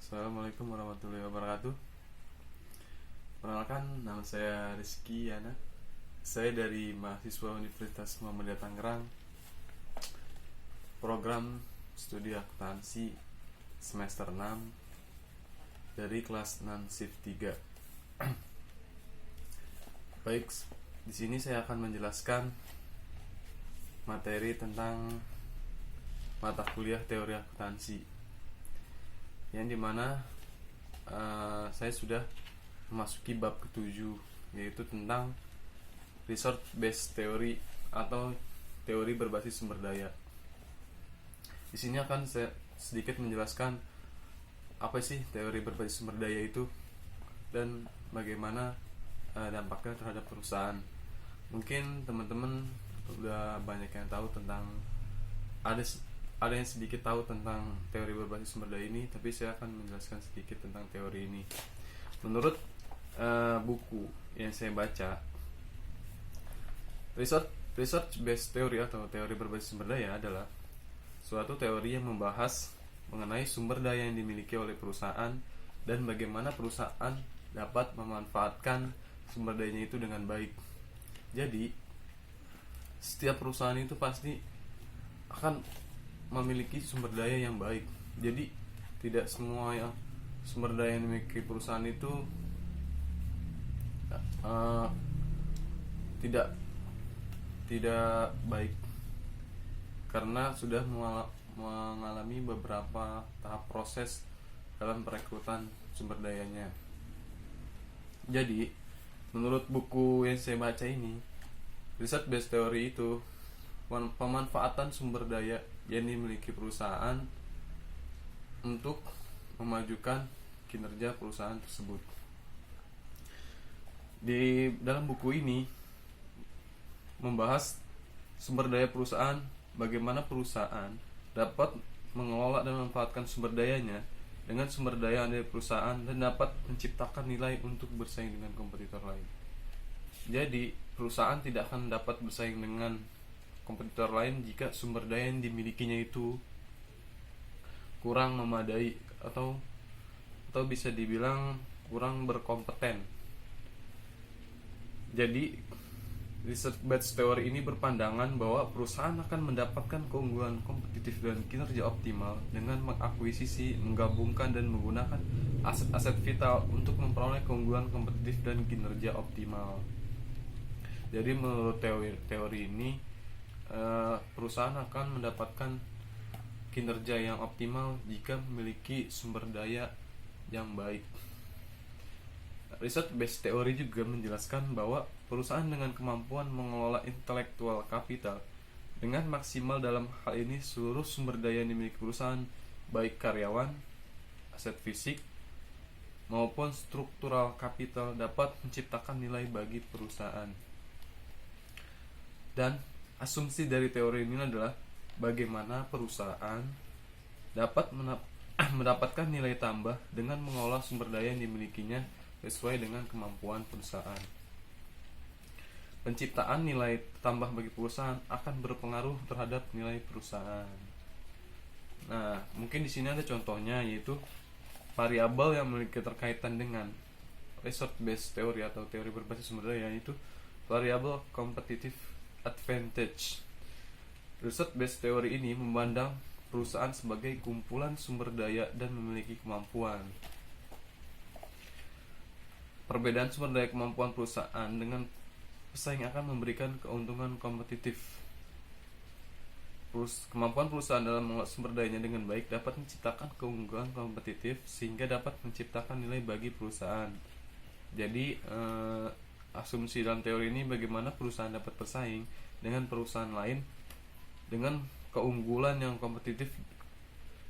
Assalamualaikum warahmatullahi wabarakatuh. Perkenalkan, nama saya Rizky Yana. Saya dari mahasiswa Universitas Muhammadiyah Tangerang, program studi akuntansi semester 6 dari kelas non-shift 3. Baik, di sini saya akan menjelaskan materi tentang mata kuliah teori akuntansi, yang dimana saya sudah memasuki bab ke-7, yaitu tentang resource based theory atau teori berbasis sumber daya. Di sini akan saya sedikit menjelaskan apa sih teori berbasis sumber daya itu dan bagaimana dampaknya terhadap perusahaan. Mungkin teman-teman udah banyak yang tahu tentang ada yang sedikit tahu tentang teori berbasis sumber daya ini, tapi saya akan menjelaskan sedikit tentang teori ini. Menurut buku yang saya baca, research based theory atau teori berbasis sumber daya adalah suatu teori yang membahas mengenai sumber daya yang dimiliki oleh perusahaan dan bagaimana perusahaan dapat memanfaatkan sumber dayanya itu dengan baik. Jadi, setiap perusahaan itu pasti akan memiliki sumber daya yang baik. Jadi tidak semua yang sumber daya yang dimiliki perusahaan itu tidak baik, karena sudah mengalami beberapa tahap proses dalam perekrutan sumber dayanya. Jadi menurut buku yang saya baca ini, research based theory itu pemanfaatan sumber daya yang dimiliki perusahaan untuk memajukan kinerja perusahaan tersebut. Di dalam buku ini membahas sumber daya perusahaan, bagaimana perusahaan dapat mengelola dan memanfaatkan sumber dayanya dengan sumber daya dari perusahaan dan dapat menciptakan nilai untuk bersaing dengan kompetitor lain. Jadi perusahaan tidak akan dapat bersaing dengan kompetitor lain jika sumber daya yang dimilikinya itu kurang memadai atau bisa dibilang kurang berkompeten. Jadi research based theory ini berpandangan bahwa perusahaan akan mendapatkan keunggulan kompetitif dan kinerja optimal dengan mengakuisisi, menggabungkan dan menggunakan aset-aset vital untuk memperoleh keunggulan kompetitif dan kinerja optimal. Jadi menurut teori ini, perusahaan akan mendapatkan kinerja yang optimal jika memiliki sumber daya yang baik. Research based theory juga menjelaskan bahwa perusahaan dengan kemampuan mengelola intellectual capital dengan maksimal, dalam hal ini seluruh sumber daya yang dimiliki perusahaan, baik karyawan, aset fisik maupun struktural capital, dapat menciptakan nilai bagi perusahaan. Dan asumsi dari teori ini adalah bagaimana perusahaan dapat mendapatkan nilai tambah dengan mengolah sumber daya yang dimilikinya sesuai dengan kemampuan perusahaan. Penciptaan nilai tambah bagi perusahaan akan berpengaruh terhadap nilai perusahaan. Nah, mungkin di sini ada contohnya, yaitu variabel yang memiliki keterkaitan dengan resource based theory atau teori berbasis sumber daya, yaitu variabel competitive advantage. Research based theory ini memandang perusahaan sebagai kumpulan sumber daya dan memiliki kemampuan. Perbedaan sumber daya kemampuan perusahaan dengan pesaing akan memberikan keuntungan kompetitif. Kemampuan perusahaan dalam mengolah sumber dayanya dengan baik dapat menciptakan keunggulan kompetitif sehingga dapat menciptakan nilai bagi perusahaan. Jadi asumsi dalam teori ini bagaimana perusahaan dapat bersaing dengan perusahaan lain dengan keunggulan yang kompetitif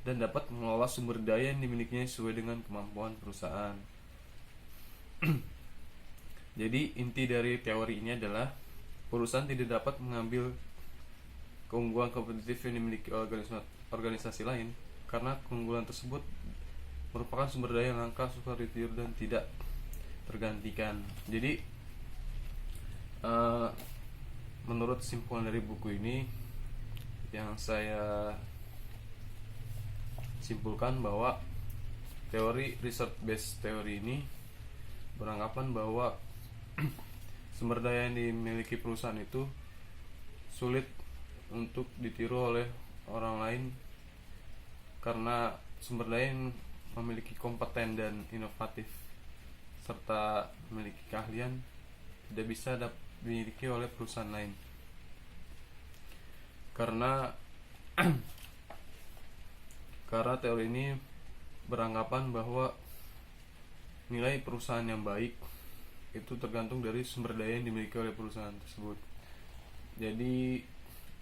dan dapat mengelola sumber daya yang dimilikinya sesuai dengan kemampuan perusahaan. Jadi inti dari teori ini adalah perusahaan tidak dapat mengambil keunggulan kompetitif yang dimiliki organisasi lain karena keunggulan tersebut merupakan sumber daya yang langka, sukar ditiru dan tidak tergantikan. Jadi menurut kesimpulan dari buku ini, yang saya simpulkan bahwa teori research based teori ini beranggapan bahwa sumber daya yang dimiliki perusahaan itu sulit untuk ditiru oleh orang lain karena sumber daya yang memiliki kompeten dan inovatif serta memiliki keahlian tidak bisa dimiliki oleh perusahaan lain. Karena teori ini beranggapan bahwa nilai perusahaan yang baik itu tergantung dari sumber daya yang dimiliki oleh perusahaan tersebut. Jadi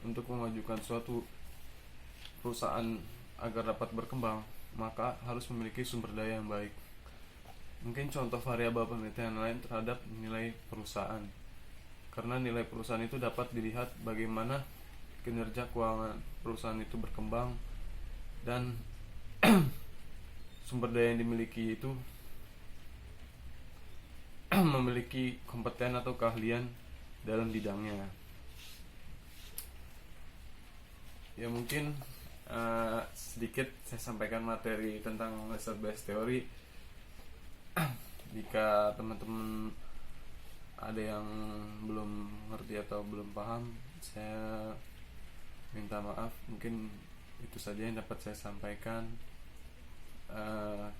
untuk memajukan suatu perusahaan agar dapat berkembang, maka harus memiliki sumber daya yang baik. Mungkin contoh variabel penelitian lain terhadap nilai perusahaan. Karena nilai perusahaan itu dapat dilihat bagaimana kinerja keuangan perusahaan itu berkembang dan sumber daya yang dimiliki itu memiliki kompeten atau keahlian dalam bidangnya. Ya mungkin sedikit saya sampaikan materi tentang research based theory. Jika teman-teman ada yang belum ngerti atau belum paham, saya minta maaf. Mungkin itu saja yang dapat saya sampaikan.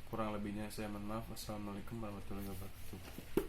Kurang lebihnya saya mohon maaf. Wassalamualaikum warahmatullahi wabarakatuh.